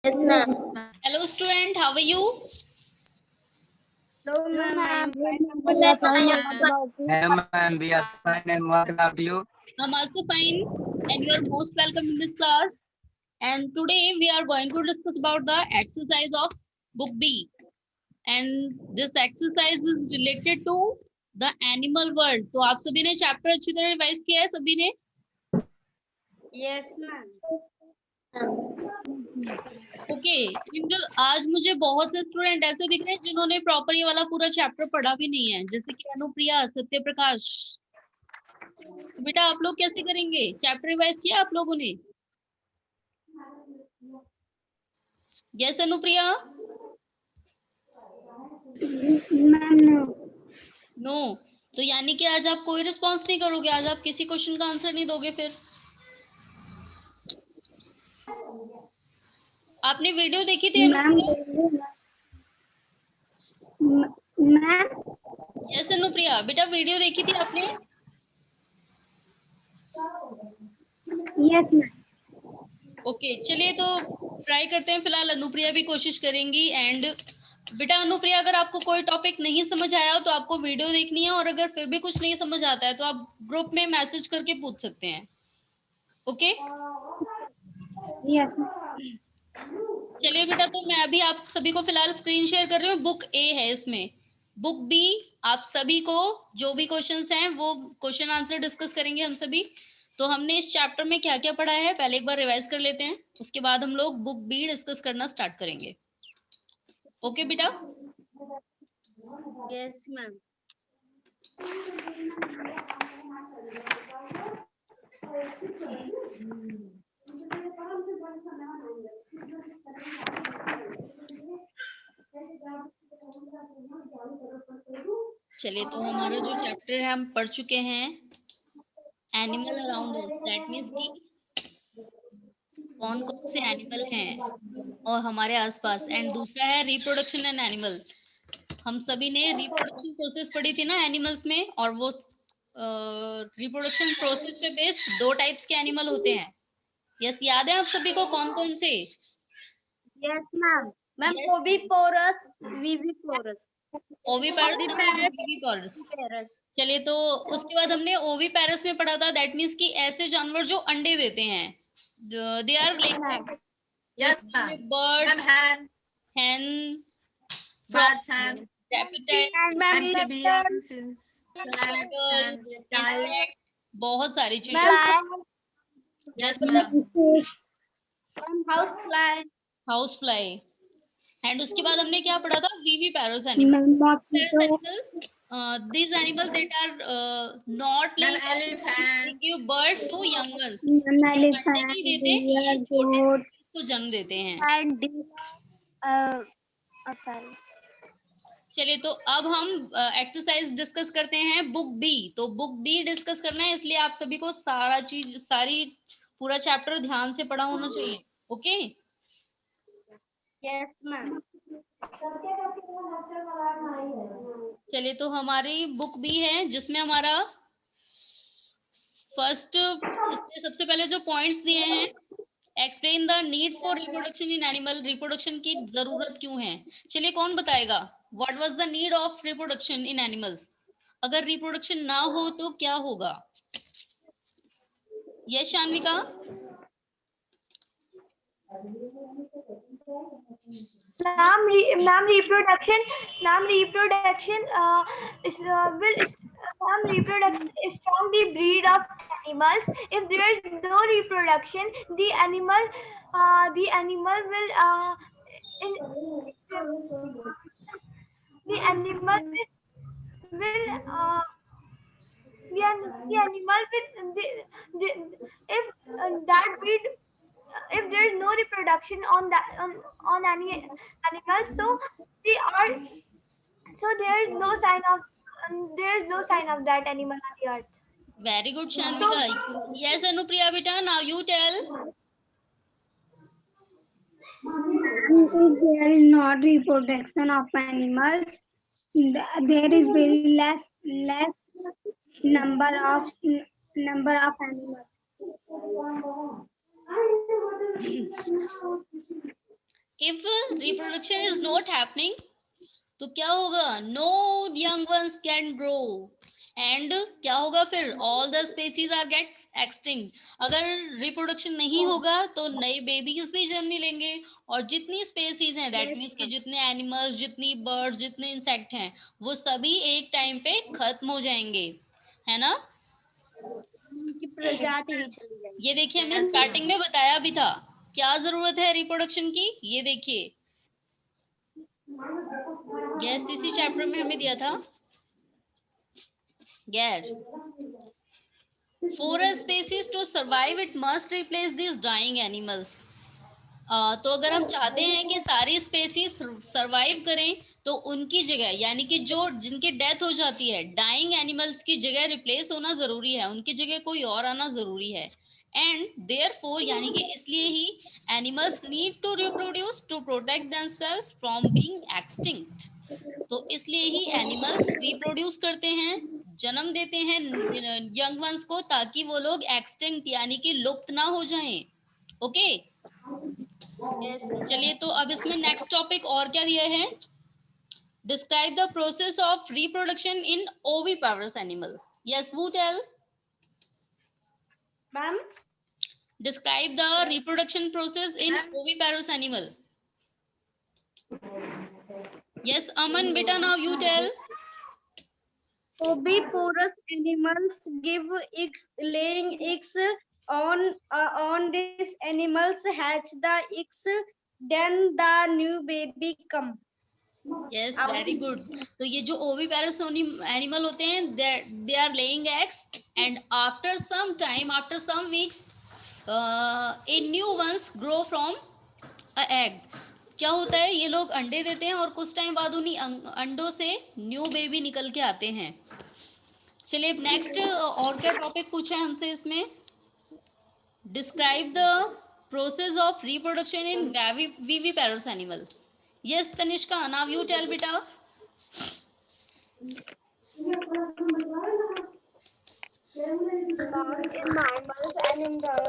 Yes, ma'am. Hello student, how are you? Hello, ma'am. Hello, ma'am. We are fine. And what about you? I'm also fine and you are most welcome in this class. And today we are going to discuss about the exercise of book B. And this exercise is related to the animal world. तो आप सभी ने chapter अच्छी तरह revise किया है सभी ने? Yes, ma'am. ओके आज मुझे बहुत से स्टूडेंट ऐसे दिख रहे हैं जिन्होंने प्रॉपर ये वाला पूरा चैप्टर पढ़ा भी नहीं है, जैसे कि अनुप्रिया, सत्य प्रकाश। बेटा आप लोग कैसे करेंगे? चैप्टर रिवाइज किया आप लोगों ने? यस अनुप्रिया? नो। तो यानी कि आज आप कोई रिस्पॉन्स नहीं करोगे, आज आप किसी क्वेश्चन का आंसर नहीं दोगे। फिर आपने वीडियो देखी थी मैम। यस अनुप्रिया बेटा, वीडियो देखी थी आपने? Yes ma'am. ओके चलिए तो ट्राई करते हैं। फिलहाल अनुप्रिया भी कोशिश करेंगी। एंड बेटा अनुप्रिया, अगर आपको कोई टॉपिक नहीं समझ आया हो तो आपको वीडियो देखनी है, और अगर फिर भी कुछ नहीं समझ आता है तो आप ग्रुप में मैसेज करके पूछ सकते हैं। Okay yes. चलिए बेटा, तो मैं अभी आप सभी को फिलहाल स्क्रीन शेयर कर रही हूँ। बुक ए है, इसमें बुक बी आप सभी को जो भी क्वेश्चंस हैं वो क्वेश्चन आंसर डिस्कस करेंगे हम सभी। तो हमने इस चैप्टर में क्या क्या पढ़ा है पहले एक बार रिवाइज कर लेते हैं, उसके बाद हम लोग बुक बी डिस्कस करना स्टार्ट करेंगे। ओके बेटा? Yes ma'am. चलिए तो हमारा जो चैप्टर है हम पढ़ चुके हैं animal around us, that means कि कौन कौन से एनिमल हैं और हमारे आसपास। एंड दूसरा है रिप्रोडक्शन एंड एनिमल। हम सभी ने रिप्रोडक्शन प्रोसेस पढ़ी थी ना एनिमल्स में, और वो रिप्रोडक्शन प्रोसेस पे बेस्ड दो टाइप्स के एनिमल होते हैं। यस याद है आप सभी को कौन कौन से? Yes ma'am. Ma'am Yes. Oviparous, viviparous. Oviparous. चलिए तो उसके बाद हमने ओविपेरस में पढ़ा था, दैट मींस कि ऐसे जानवर जो अंडे देते हैं, they are like Yes, birds, hen, birds and amphibians, plants and reptiles. बहुत सारी चीजें। Yes, ma'am. House fly. House fly. And उसके बाद हमने क्या पढ़ा था? Viviparous animal. These animals that are not Then like they elephant. give birth to young ones, अंडे नहीं देते, ये छोटे को जन्म देते हैं। चलिए तो अब हम एक्सरसाइज डिस्कस करते हैं बुक बी। तो बुक बी डिस्कस करना है, इसलिए आप सभी को सारी पूरा चैप्टर ध्यान से पढ़ा होना चाहिए। Okay yes ma'am. चलिए तो हमारी बुक बी है जिसमें हमारा फर्स्ट सबसे पहले जो पॉइंट्स दिए हैं, explain the need for reproduction in animal. Reproduction की जरूरत क्यों है? चलिए कौन बताएगा? What was the need of reproduction in animals? अगर रिप्रोडक्शन ना हो तो क्या होगा? Yes शान्विका? Ma'am, reproduction is from the breed of animals. If there is no reproduction, the animal will the animal will if that breed, if there is no reproduction on that on any animal, so there is no sign of that animal on the earth. Very good शान्विका। Yes Anupriya बेटा, now you tell. If there is not reproduction of animals, there is very less number of animals. if reproduction is not happening, तो क्या होगा? No young ones can grow. And क्या होगा फिर? All the species are gets extinct. अगर reproduction नहीं होगा तो नए बेबीज भी जन्म नहीं लेंगे, और जितनी स्पेसीज हैं, दैट मीन्स कि जितने एनिमल्स, जितनी बर्ड्स, जितने इंसेक्ट हैं, वो सभी एक टाइम पे खत्म हो जाएंगे, है ना? उनकी प्रजाति ही चली जाएगी। ये देखिए, हमने स्टार्टिंग में बताया भी था क्या जरूरत है रिप्रोडक्शन की. ये देखिए, यस, इसी चैप्टर में हमें दिया था. गैर, for a species to survive it must replace these dying animals. तो अगर हम चाहते हैं कि सारी स्पेसीज सरवाइव करें, तो उनकी जगह, यानी कि जो जिनकी डेथ हो जाती है, डाइंग एनिमल्स की जगह रिप्लेस होना जरूरी है, उनकी जगह कोई और आना जरूरी है. एंड देयरफॉर, यानी कि इसलिए ही, animals need to reproduce to protect themselves from being extinct. तो इसलिए ही एनिमल्स रिप्रोड्यूस करते हैं, जन्म देते हैं यंग वंस को, ताकि वो लोग एक्सटिंक्ट यानी कि लुप्त ना हो जाएं. ओके, चलिए, तो अब इसमें नेक्स्ट टॉपिक और क्या दिया है? Describe the process of reproduction in oviparous animal. Yes, you tell. Ma'am, describe the reproduction process in oviparous animal. Yes, Aman, beta, now you tell. oviparous animals give eggs, laying eggs on these animals hatch the eggs, then the new baby come. Yes, very good. तो ये जो oviparous animal होते हैं, they are laying eggs, and after some time, after some weeks, a new ones grow from a egg. क्या होता है? ये लोग अंडे देते हैं और कुछ टाइम बाद उन्हीं अंडों से न्यू बेबी निकल के आते हैं. चलिए, नेक्स्ट और क्या टॉपिक पूछा है हमसे इसमें? Describe the process of reproduction in viviparous animal. Yes, Tanishka, now you tell बेटा. In mammals, an embryo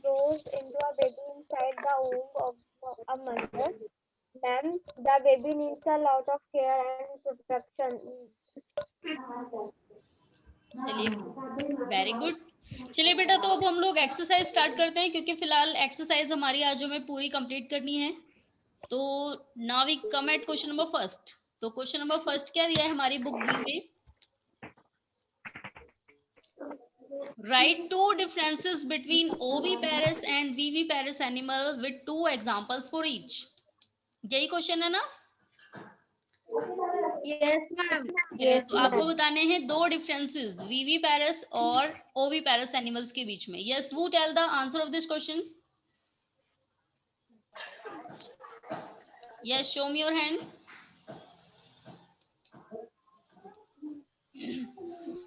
grows into a baby inside the womb of a mother. Then the baby needs a lot of care and protection. चलिए, very good. चलिए बेटा, तो अब हम लोग exercise start करते हैं, क्योंकि फिलहाल एक्सरसाइज हमारी आज हमें पूरी कंप्लीट करनी है. तो now we come at question number first. तो क्वेश्चन नंबर फर्स्ट क्या दिया है हमारी बुक बी में? Write two differences between oviparous and viviparous animal with two examples for each. यही क्वेश्चन है ना? Yes, ma'am. तो आपको बताने हैं दो डिफरेंसेस विविपेरस और ओविपेरस एनिमल्स के बीच में. Yes, you tell the answer of this question. Yes, show me your hand.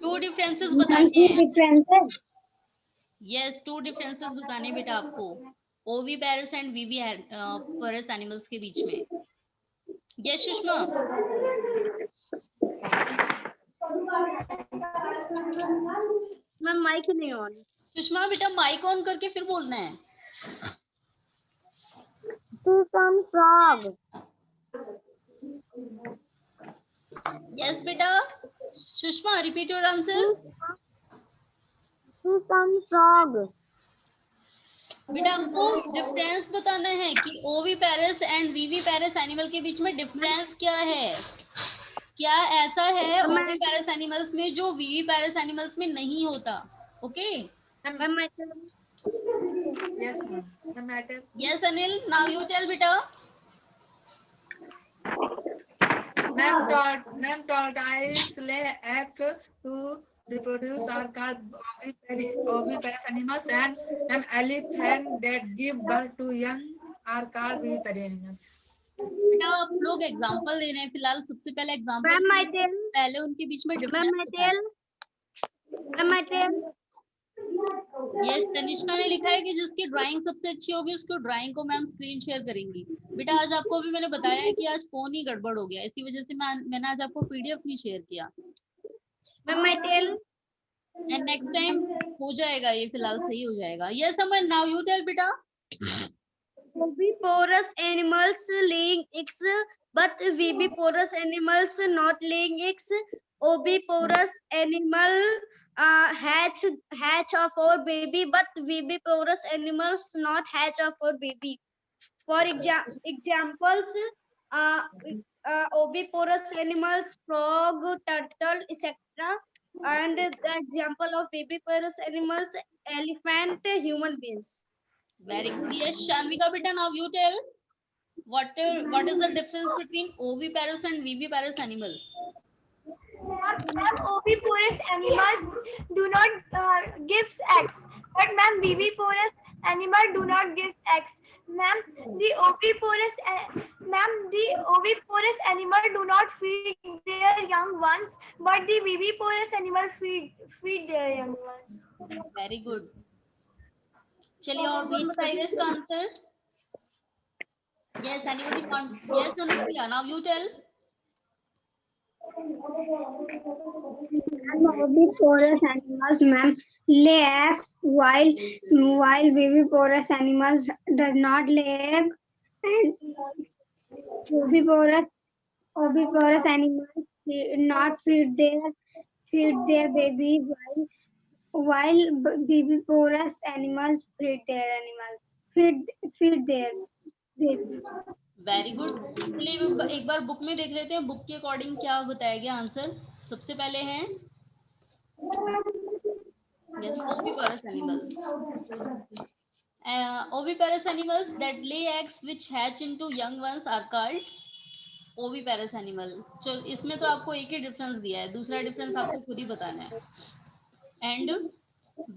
Two differences बताने हैं. यस, टू डिफरेंसेस बताने बेटा आपको ओविपेरस एंड विविपेरस एनिमल्स के बीच में. यस, सुषमा. मैम, माइक नहीं ऑन. सुषमा बेटा, माइक ऑन करके फिर बोलना है. To some frog. यस बेटा. Sushma, repeat your answer. To some frog. बेटा, आपको डिफरेंस बताना है कि ओविपेरस एंड विविपेरस एनिमल के बीच में डिफरेंस क्या है. क्या ऐसा है ओविपेरस एनिमल्स में जो विविपेरस एनिमल्स में नहीं होता? Okay. Ma'am, Yes, ma'am. Yes Anil, now you tell बेटा. Ma'am, tortoise lay egg to reproduce are called oviparous animals, and elephant that give birth to young are called viviparous animals. बेटा, आप लोग example दे रहे हैं फिलहाल. सबसे पहले एग्जांपल, मैम, I tell. पहले उनके बीच में मैम, डिफरेंस I बताएं. tell. Ma'am, I tell. Yes, Tanishka ने लिखा है कि जिसकी ड्राइंग सबसे अच्छी होगी उसको ड्राइंग को मैम स्क्रीन शेयर करेंगी. बेटा, आज आपको भी मैंने बताया है कि आज फोन ही गड़बड़ हो गया, इसी वजह से मैंने आज आपको पीडीएफ नहीं शेयर किया. Ma'am, I tell. And next time हो जाएगा, ये फिलहाल सही हो जाएगा. Yes Aman, now you tell बेटा. Oviparous animals laying eggs, but viviparous animals not laying eggs. Oviparous animal hatch of our baby, but viviparous animals not hatch of our baby. For examples, uh, oviparous animals, frog, turtle, etc. And the example of viviparous animals, elephant, human beings. Very good. Yes, Shanvika beta, now you tell what is the difference between oviparous and viviparous animal? Ma'am, oviparous animals do not give eggs, but ma'am, viviparous animal do not give eggs. Ma'am, the oviparous animal do not feed their young ones, but the viviparous animal feed their young ones. Very good. चलिए और कुछ बताइए इसका answer. Yes, anybody want? Yes, Anupriya, now you tell. Oviparous animals, ma'am, lay eggs, while viviparous animals does not lay egg, and oviparous animals not feed their babies, while viviparous animals feed their babies. Very good. चलिए एक बार book में देख लेते हैं book के according क्या बताया गया आंसर. सबसे पहले है yes oviparous animal. Oviparous animals that lay eggs which hatch into young ones are called oviparous animal. चलो इसमें तो आपको एक ही डिफरेंस दिया है, दूसरा डिफरेंस आपको खुद ही बताना है. एंड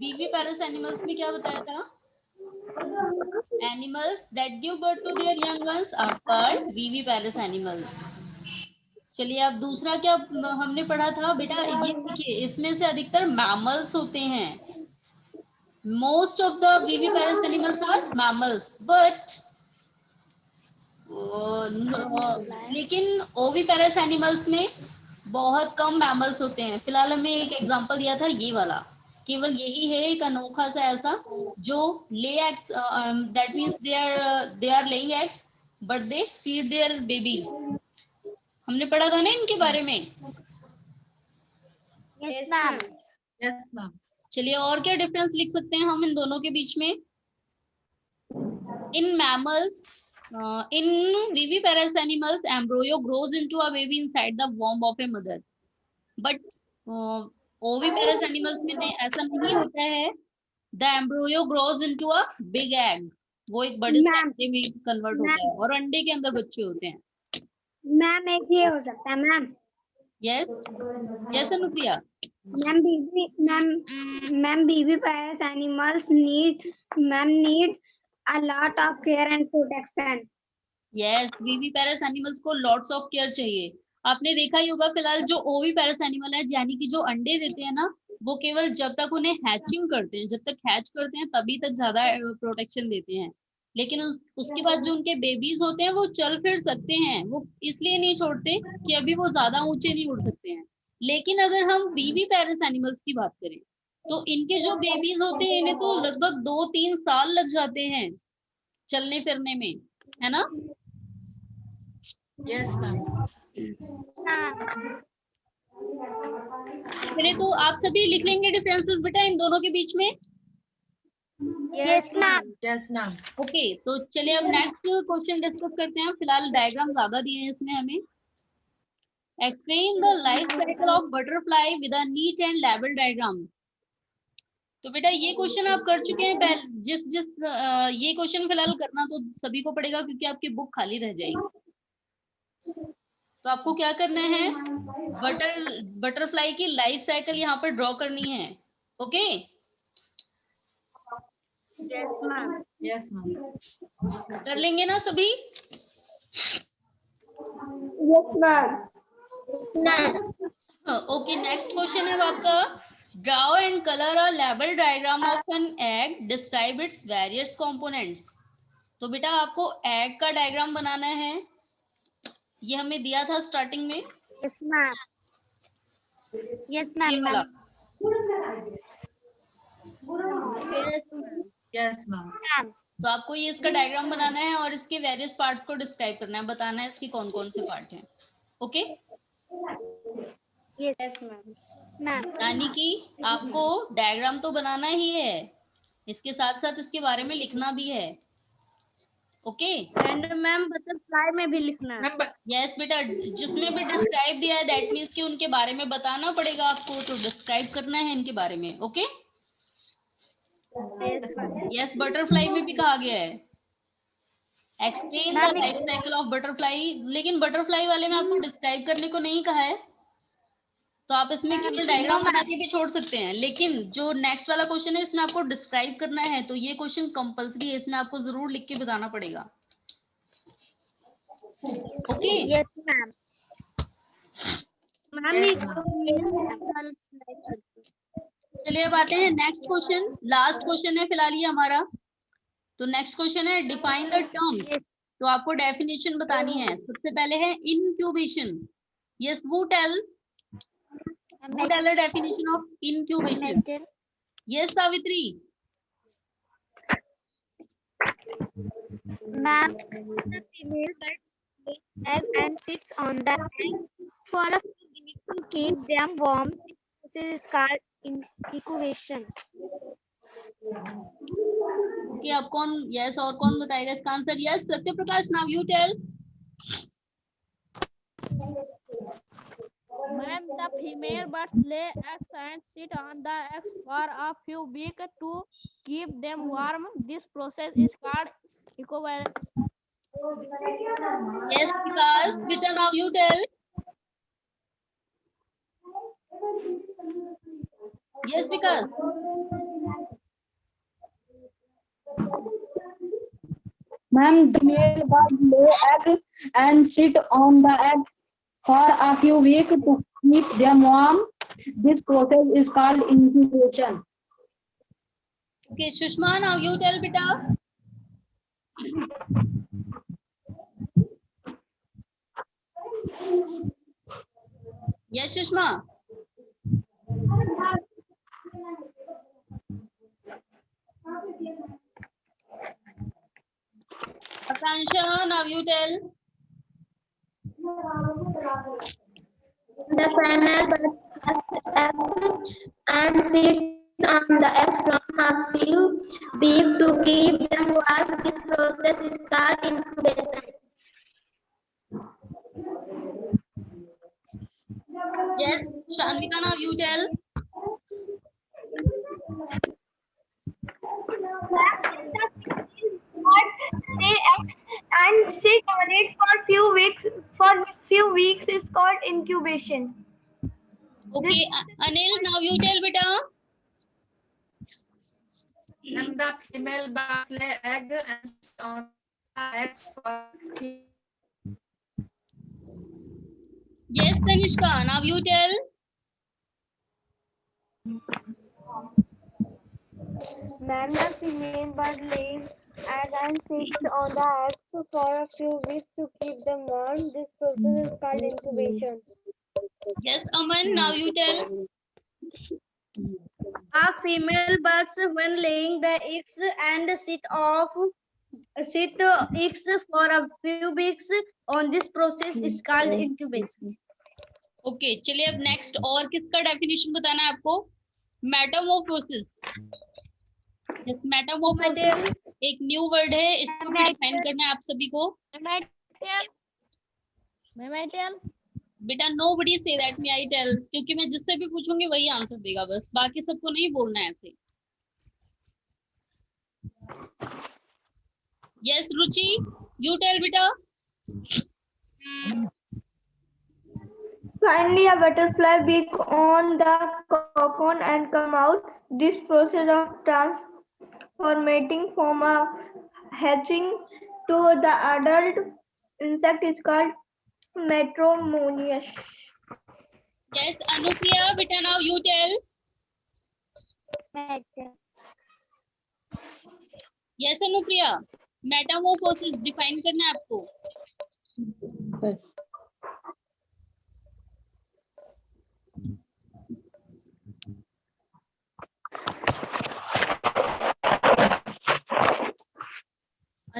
viviparous animals में क्या बताया था? Animals that give birth to their young ones are called viviparous animal. चलिए अब दूसरा क्या हमने पढ़ा था बेटा, ये देखिए इसमें से अधिकतर मैमल्स होते हैं. Most of the viviparous animals are mammals, but लेकिन oviparous animals में बहुत कम मैमल्स होते हैं. फिलहाल हमें एक एग्जांपल दिया था ये वाला, केवल यही है एक अनोखा सा ऐसा जो lay eggs, that means they are laying eggs but they feed their babies. हमने पढ़ा था ना इनके बारे में. Yes, ma'am. Yes, ma'am. चलिए और क्या डिफरेंस लिख सकते हैं हम इन दोनों के बीच में. In mammals, in viviparous animals, embryo grows into a baby inside the womb of a mother. But oviparous animals में ऐसा नहीं होता है. The embryo grows into a big egg. वो एक बड़े से अंडे में कन्वर्ट होता है और अंडे के अंदर बच्चे होते हैं. मैम एक ये हो सकता है ma'am. Yes, yes Anupriya. Ma'am, viviparous animals need a lot of care and protection. Yes, viviparous animals को lots of care चाहिए. आपने देखा ही होगा फिलहाल जो oviparous animal है यानी कि जो अंडे देते हैं ना, वो केवल जब तक उन्हें हैचिंग करते हैं, जब तक हैच करते हैं तभी तक ज्यादा प्रोटेक्शन देते हैं. लेकिन उसके बाद जो उनके बेबीज होते हैं वो चल फिर सकते हैं, वो इसलिए नहीं छोड़ते कि अभी वो ज्यादा ऊंचे नहीं उड़ सकते हैं. लेकिन अगर हम viviparous एनिमल्स की बात करें तो इनके जो बेबीज होते हैं इन्हें तो लगभग 2-3 साल लग जाते हैं चलने फिरने में, है ना. Yes, ma'am. चलिए तो आप सभी लिख लेंगे डिफरेंसेस बेटा इन दोनों के बीच में. Yes, ma'am. Yes, ma'am. Okay तो चलिए अब नेक्स्ट क्वेश्चन डिस्कस करते हैं. फिलहाल डायग्राम ज्यादा दिए हैं इसमें हमें. Explain the life cycle of butterfly with a neat and label diagram. तो बेटा ये क्वेश्चन आप कर चुके हैं पहले. ये क्वेश्चन फिलहाल करना तो सभी को पड़ेगा क्योंकि आपकी बुक खाली रह जाएगी. तो आपको क्या करना है, बटरफ्लाई की लाइफ साइकिल यहाँ पर ड्रॉ करनी है. Okay Yes, ma'am. Yes, ma'am. कर लेंगे ना सभी. Yes, ma'am. Okay next question है आपका. Draw and colour a label diagram of an egg, describe its various components. तो बेटा आपको एग का डायग्राम बनाना है. ये हमें दिया था स्टार्टिंग में. Yes, ma'am. Yes, ये ma'am. वाला. Yes, ma'am. Yes, ma'am. तो आपको ये इसका डायग्राम बनाना है और इसके वेरियस पार्ट्स को डिस्क्राइब करना है, बताना है इसकी कौन कौन से पार्ट हैं। Okay, Yes, ma'am. यानी कि आपको डायग्राम तो बनाना ही है, इसके साथ साथ इसके बारे में लिखना भी है। ओके, And ma'am, butterfly में भी लिखना है. Ma'am, यस बेटा, जिसमें भी डिस्क्राइब दिया है दैट मीन्स कि उनके बारे में बताना पड़ेगा आपको, तो डिस्क्राइब करना है इनके बारे में। ओके, यस, बटरफ्लाई में भी कहा गया है explain the life cycle of butterfly, लेकिन बटरफ्लाई वाले में आपको डिस्क्राइब करने को नहीं कहा है, तो आप इसमें केवल डायग्राम बना के भी छोड़ सकते हैं, लेकिन जो नेक्स्ट वाला क्वेश्चन है इसमें आपको डिस्क्राइब करना है, तो ये क्वेश्चन कंपलसरी है, इसमें आपको जरूर लिख के बताना पड़ेगा। Okay, Yes, ma'am. Ma'am, चलिए अब आते हैं नेक्स्ट क्वेश्चन, लास्ट क्वेश्चन है फिलहाल ये हमारा। तो नेक्स्ट क्वेश्चन है डिफाइन द टर्म, तो आपको डेफिनेशन बतानी है। सबसे पहले है incubation. Yes, who tell the definition of incubation? Yes, Savitri. Ma'am, the female bird lays egg and sits on the egg for a few weeks to keep them warm. This is called incubation. Okay, अब कौन yes और कौन बताएगा इसका answer? Yes, Satya Prakash, now you tell. Ma'am, the female birds lay eggs and sit on the eggs for a few weeks to keep them warm. This process is called incubation. Yes, because Vita, now you tell. Yes, because. Ma'am, the male bird lay egg and sit on the egg for a few weeks to keep them warm. This process is called incubation. Okay, Sushma, now you tell, beta. Yes, Sushma. Akansha, now you tell. The female bird lays and sits on the egg from a few weeks to keep them warm. This process is called incubation. Yes, Shanvika, now you tell. Lay eggs and sit on it for few weeks is called incubation. Okay, Anil, now you tell, beta. And the female birds lay egg and sit on the eggs for Yes, Tanishka, now you tell. Ma'am, the female bird lays egg and sits on the eggs for a few weeks to keep them warm. This process is called incubation. Yes, Aman, now you tell. Are female birds when laying the eggs and sit eggs for a few weeks on this process is called incubation. Okay, चलिए अब next और किसका definition बताना है आपको? Metamorphosis. Yes, Metamorphosis एक new word है, इसको डिफाइन करना है आप सभी को। बेटा nobody say that me I tell, क्योंकि मैं जिससे भी पूछूंगी वही आंसर देगा, बस बाकी सबको नहीं बोलना है ऐसे। यस रुचि, यू टेल बेटा। Finally, a butterfly beak on the cocoon and come out. This process of transformating from a hatching to the adult insect is called metamorphosis. Yes, Anupriya, beta now you tell. Yes, Anupriya, Metamorphosis define करना है आपको। Yes.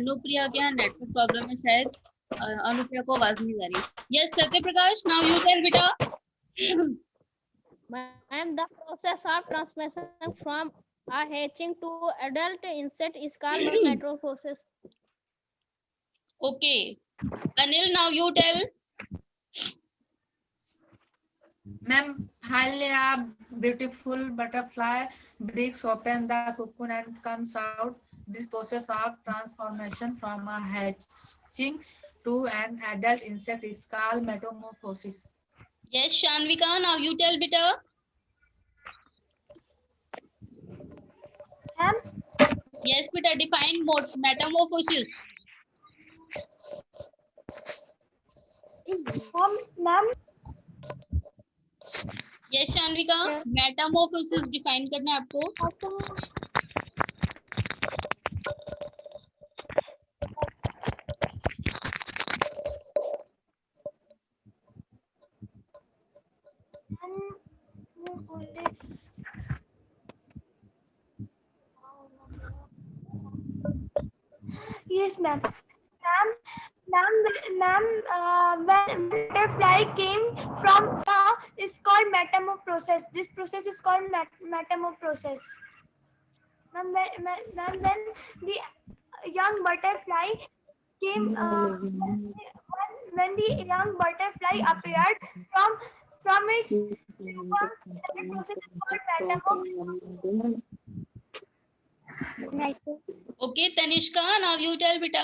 Anupriya के यहाँ network problem है शायद, अनुप्रिया को आवाज नहीं आ रही। Yes Satya Prakash, now you tell बेटा। Ma'am, the process of transmission from a hatching to adult insect is called metamorphosis. Okay Anil, now you tell. Ma'am, highly a beautiful butterfly breaks open the cocoon and comes out. This process of transformation from a hatching to an adult insect is called metamorphosis. Yes Shanvika, now you tell बेटा। Yes बेटा, define metamorphosis. Ma'am, yes Shanvika, metamorphosis define करना है आपको। yes, ma'am. When butterfly came from is called metamorphosis. This process is called metamorphosis. Ma'am, when the young butterfly came, when the young butterfly appeared from its pupa, that process is called metamorphosis. Okay Tanishka, now you tell बेटा।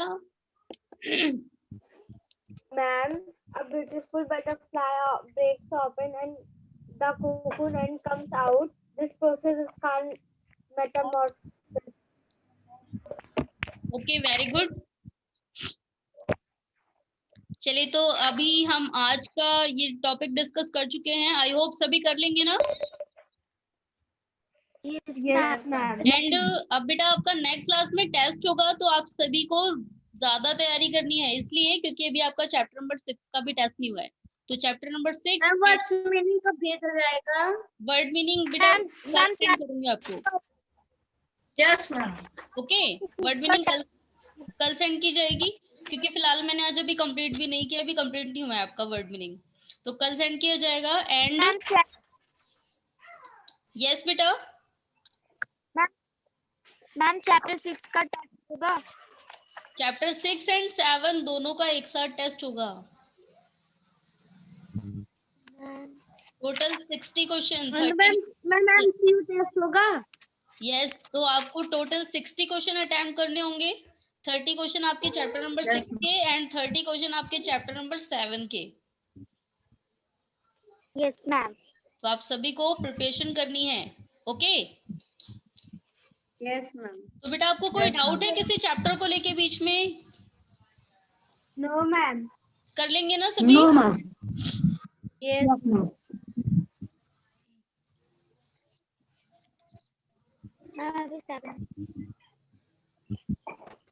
Ma'am, a beautiful butterfly breaks open and the cocoon and comes out. This process is called metamorphosis. Okay very good. चलिए तो अभी हम आज का ये topic discuss कर चुके हैं, आई होप सभी कर लेंगे ना। Yes, ma'am. एंड अब बेटा आपका नेक्स्ट क्लास में टेस्ट होगा, तो आप सभी को ज्यादा तैयारी करनी है, इसलिए क्योंकि अभी आपका चैप्टर नंबर 6 का भी टेस्ट नहीं हुआ है। तो चैप्टर नंबर 6 वर्ड मीनिंग कब भेजा जाएगा? वर्ड मीनिंग बेटा सेंड करूंगी आपको। Yes, ma'am. Okay word meaning कल सेंड की जाएगी, क्योंकि फिलहाल मैंने आज अभी कंप्लीट भी नहीं किया, अभी कंप्लीट नहीं हुआ है आपका वर्ड मीनिंग, तो कल सेंड किया जाएगा। एंड यस बेटा, मैम चैप्टर 6 का टेस्ट होगा? चैप्टर 6 एंड 7 दोनों का एक साथ टेस्ट होगा। Total 60 question. मैम क्यू टेस्ट होगा? यस, तो आपको टोटल 60 क्वेश्चन अटेम्प्ट करने होंगे। 30 क्वेश्चन आपके चैप्टर नंबर 6 के एंड 30 क्वेश्चन आपके चैप्टर नंबर 7 के। Yes ma'am. तो आप सभी को प्रिपरेशन करनी है। Okay yes ma'am. तो बेटा आपको कोई डाउट है किसी चैप्टर को लेके बीच में? No ma'am. कर लेंगे ना सभी? No ma'am. यस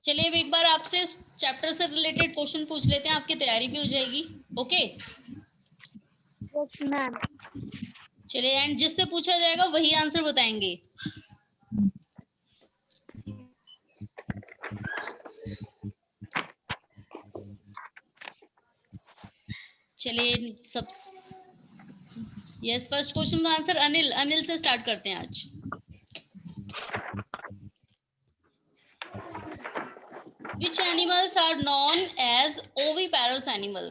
चलिए अब एक बार आपसे चैप्टर से रिलेटेड क्वेश्चन पूछ लेते हैं, आपकी तैयारी भी हो जाएगी। Okay yes ma'am. चलिए, एंड जिससे पूछा जाएगा वही आंसर बताएंगे। चलिए सब यस, फर्स्ट क्वेश्चन का आंसर अनिल से स्टार्ट करते हैं आज। Which animals are known as oviparous animal?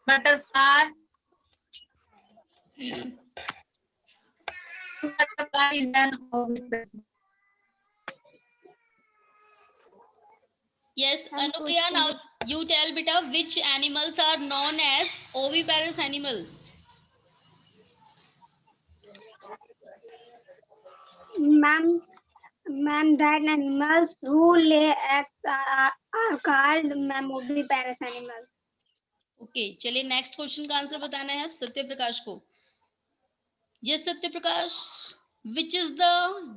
Butterfly. Butterfly is an oviparous. Yes, Anupriya, now you tell beta which animals are known as oviparous animal? Ma'am, that animals who lay eggs are called oviparous animals. Okay चलिए next question का answer बताना है अब सत्य प्रकाश को। Yes Satya Prakash, which is the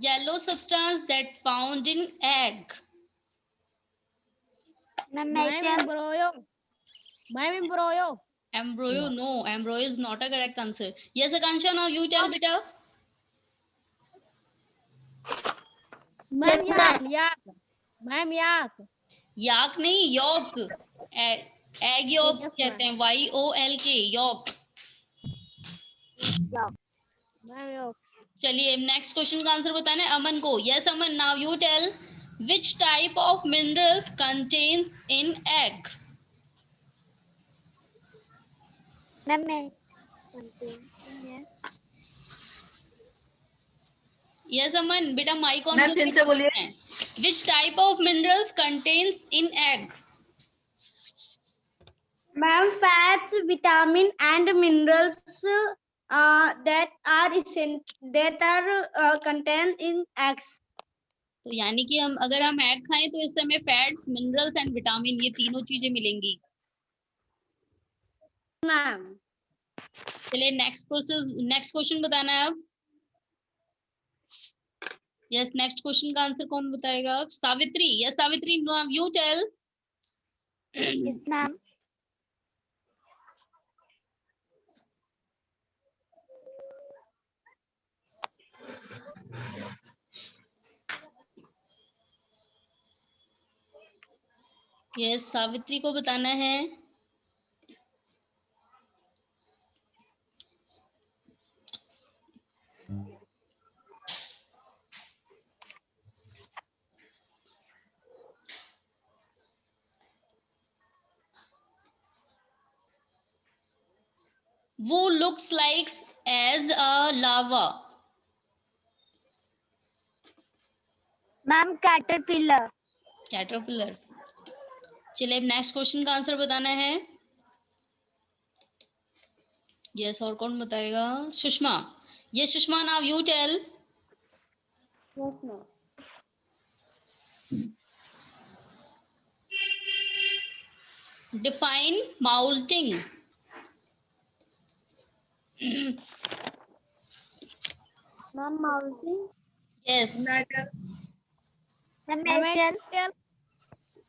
yellow substance that found in egg? Embryo, no, embryo is not a correct answer. Yes Akansha, now you tell beta. Ma'am yak yak ma'am yak yak नहीं, yolk. Egg York Yes, कहते हैं, YOLK, York. Ma'am याक चलिए next question का answer बताना है अमन को। Yes Aman, now you tell which type of minerals contains in egg. Ma'am मैं yes Aman, बेटा माइक ऑन मैम फिर से बोलिए। Which type of minerals contains in egg. Ma'am, fats, vitamin, and minerals that are contained in eggs. तो यानी कि अगर हम एग खाएं तो इससे हमें फैट्स, मिनरल्स एंड विटामिन, ये तीनों चीजें मिलेंगी। Ma'am. चलिए नेक्स्ट क्वेश्चन बताना है अब। यस नेक्स्ट क्वेश्चन का आंसर कौन बताएगा अब? Savitri. Yes Savitri, you tell. Yes ma'am yes Savitri को बताना है। वो looks like as a lava. Ma'am caterpillar caterpillar. चलिए नेक्स्ट क्वेश्चन का आंसर बताना है। यस और कौन बताएगा? Sushma. Yes Sushma, now you tell. Define moulting. Ma'am moulting yes metal ma'am ma'am metal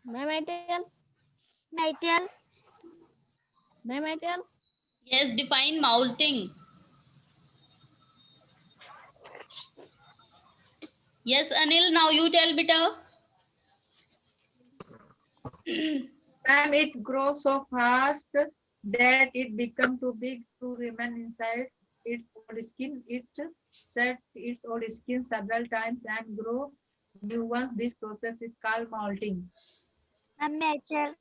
ma'am metal metal ma'am metal yes define moulting. Yes Anil, now you tell बेटा। Ma'am it grows so fast that it become too big to remain inside its old skin. It shed its old skin several times and grow new ones. This process is called molting. Ma'am metal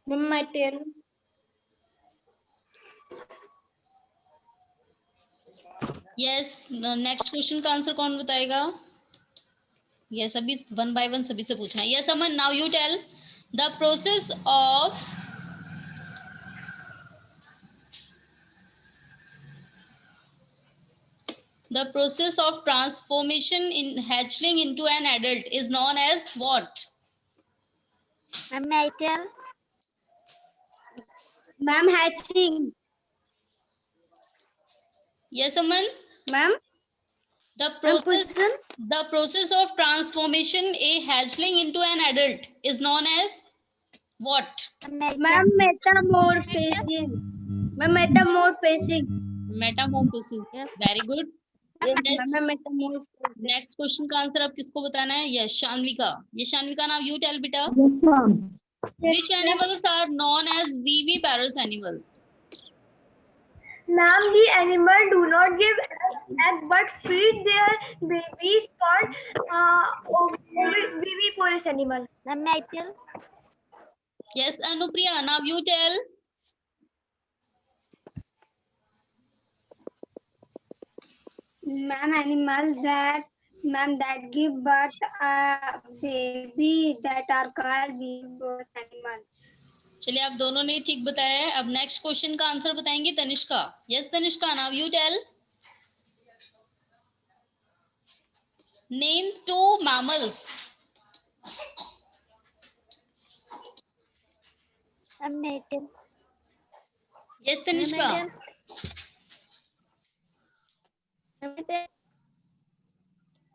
Ma'am, my tail. Yes next question का answer कौन बताएगा? Yes अभी one by one सभी से पूछना है। Yes Aman, now you tell the process of transformation in hatchling into an adult is known as what? Ma'am metal Ma'am, hatching. Yes Aman, Ma'am, the ma'am, process question. the process of transformation a hatchling into an adult is known as what? Ma'am, metamorphosing. Ma'am, metamorphosing. Metamorphosis. Very good. Yes, ma'am, metamorphosing. Next question का answer अब किसको बताना है? Yes शान्विका। ये शान्विका, now you tell बेटा। Yes, ma'am. Which animals are known as viviparous animal? Ma'am, the animal do not give egg but feed their babies called viviparous animal. Ma'am metal Yes Anupriya, now you tell. Ma'am, animals that give birth a baby that are called viviparous animals. चलिए आप दोनों ने ठीक बताया है। अब next question का answer बताएंगे Tanishka. Yes Tanishka, now you tell. Name 2 mammals. Ma'am metal yes Tanishka.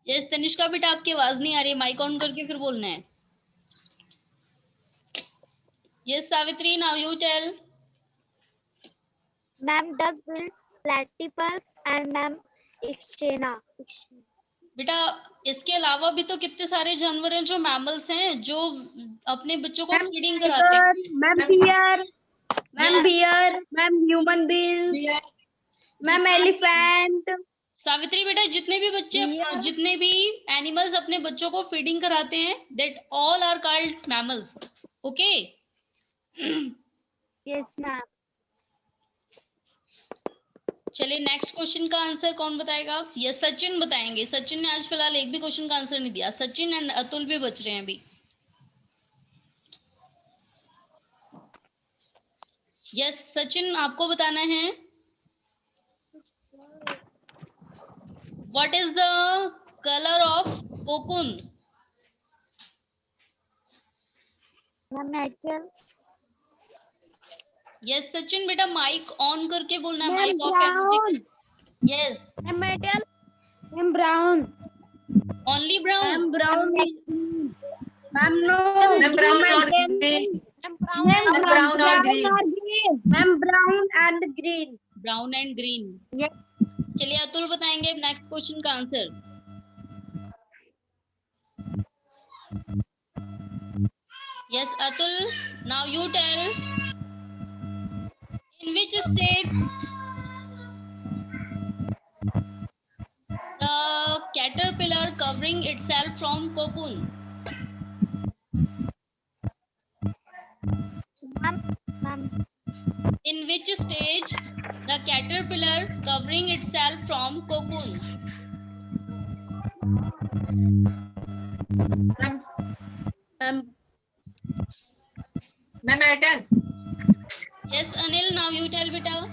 Yes Tanishka बेटा, आपकी आवाज नहीं आ रही है, माइक ऑन करके फिर बोलना है। Yes Savitri, now you tell. Ma'am duck-billed platypus and ma'am Ixchena. बेटा इसके अलावा भी तो कितने सारे जानवर हैं जो मैमल्स हैं जो अपने बच्चों को फीडिंग कराते हैं। Ma'am bear, ma'am bear, ma'am human beings, ma'am elephant. Savitri बेटा जितने भी बच्चे जितने भी एनिमल्स अपने बच्चों को फीडिंग कराते हैं that all are called mammals. Okay Yes, ma'am. चलिए नेक्स्ट क्वेश्चन का आंसर कौन बताएगा? ये सचिन बताएंगे। सचिन ने आज फिलहाल एक भी क्वेश्चन का आंसर नहीं दिया। सचिन एंड अतुल भी बच रहे हैं अभी। यस सचिन आपको बताना है what is the colour of cocoon? Ma'am, metal. Yes Sachin बेटा माइक ऑन करके बोलना है, ma'am mic off brown, yes ma'am metal, ma'am brown, only brown. Ma'am brown, ma'am no, ma'am brown और green, ma'am brown, ma'am brown और green, ma'am brown and green. Brown and green. Yes. चलिए अतुल बताएंगे next question का answer. Yes Atul now you tell in which state the caterpillar covering itself from cocoon? Ma'am, In which stage the caterpillar covering itself from cocoon? Ma'am ma'am metal. Yes Anil now you tell beta.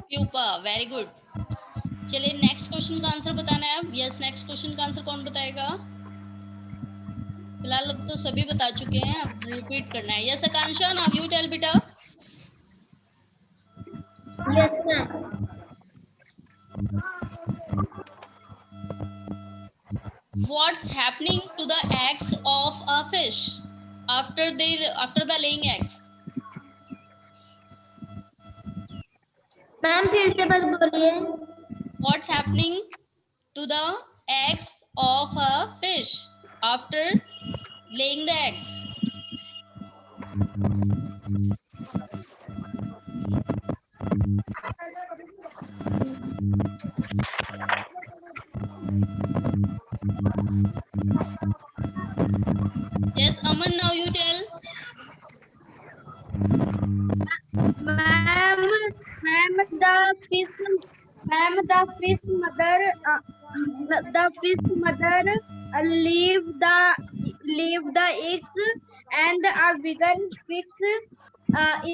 Pupa very good. चलिए next question का answer बताना है। Yes next question का answer कौन बताएगा? फिलहाल अब तो सभी बता चुके हैं, अब रिपीट करना है। Yes Akanksha now you tell बेटा। Yes ma'am. What's happening to the eggs of a fish after the laying eggs? Ma'am फिर से बस बोलिए। What's happening to the eggs of a fish after laying the eggs? Yes, Aman, now you tell. Ma'am, the fish mother leave the eggs, and a bigger fish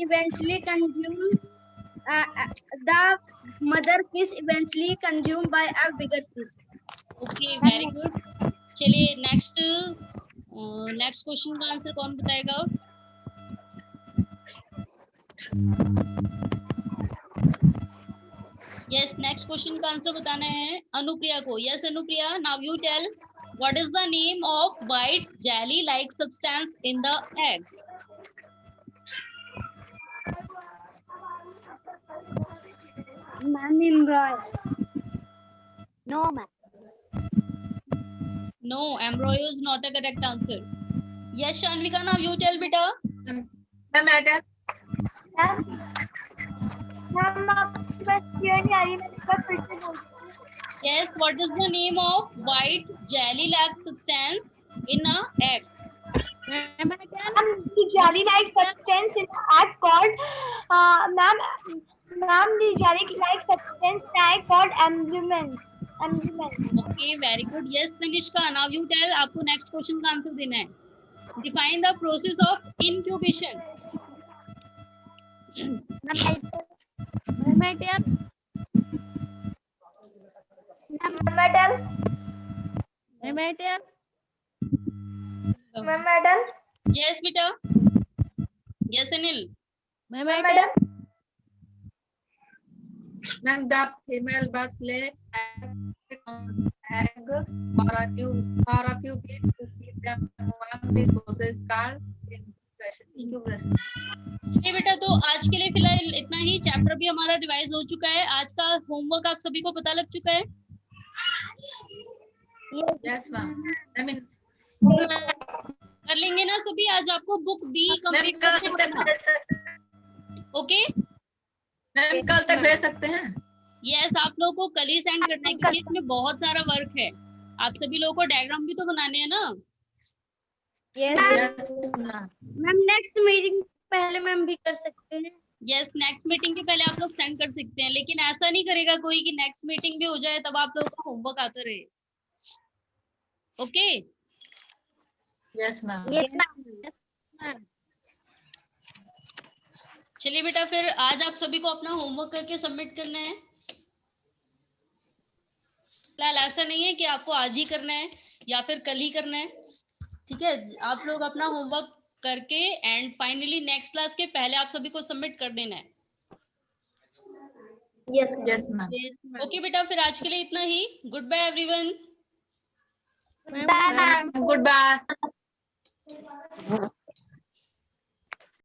eventually consume the mother fish eventually consumed by a bigger fish. Okay, very good. चलिए next question का answer कौन बताएगा? Yes next question का answer बताना है अनुप्रिया को। Yes Anupriya now you tell what is the name of white jelly like substance in the egg? Ma'am embryo. no, ma'am. No, embryo is not a correct answer. Yes Shanvika now you tell beta. Ma'am metal. Ma'am आपकी बात clear नहीं आ रही, मैं एक बार फिर से बोलती हूँ। Yes, what is the name of white jelly-like substance in a egg? Ma'am, the jelly-like substance in the egg called, ma'am, the jelly-like substance in egg called embryo. Okay, very good. Yes, Tanishka, now you tell. आपको next question का answer देना है. Define the process of incubation. Yes, beta. Yes, Anil. Ma'am, the female birds lay egg for a few weeks to keep them warm. This process called incubation. Equation. चलिए बेटा, तो आज के लिए फिलहाल इतना ही। चैप्टर भी हमारा रिवाइज हो चुका है। आज का होमवर्क आप सभी को पता लग चुका है। Yes ma'am. आई मीन कर लेंगे ना सभी? आज आपको बुक बी कंप्लीट कल करके तक पढ़ना। भेज सकते ओके, मैम, कल तक भेज सकते हैं। यस, आप लोगों को कल ही सेंड करना है क्योंकि इसमें बहुत सारा वर्क है। आप सभी लोगों को डायग्राम भी तो बनाने हैं ना। Yes ma'am. Ma'am next meeting पहले मैम भी कर सकते हैं। यस, नेक्स्ट मीटिंग के पहले आप लोग सेंड कर सकते हैं, लेकिन ऐसा नहीं करेगा कोई कि नेक्स्ट मीटिंग भी हो जाए तब आप लोगों का होमवर्क आता रहे। Okay, yes ma'am. Yes, ma'am. चलिए बेटा, फिर आज आप सभी को अपना होमवर्क करके सबमिट करना है। फिलहाल ऐसा नहीं है कि आपको आज ही करना है या फिर कल ही करना है, ठीक है? आप लोग अपना होमवर्क करके एंड फाइनली नेक्स्ट क्लास के पहले आप सभी को सबमिट कर देना है। Yes ma'am. ओके बेटा, फिर आज के लिए इतना ही। Good bye everyone. Bye, ma'am. Good bye.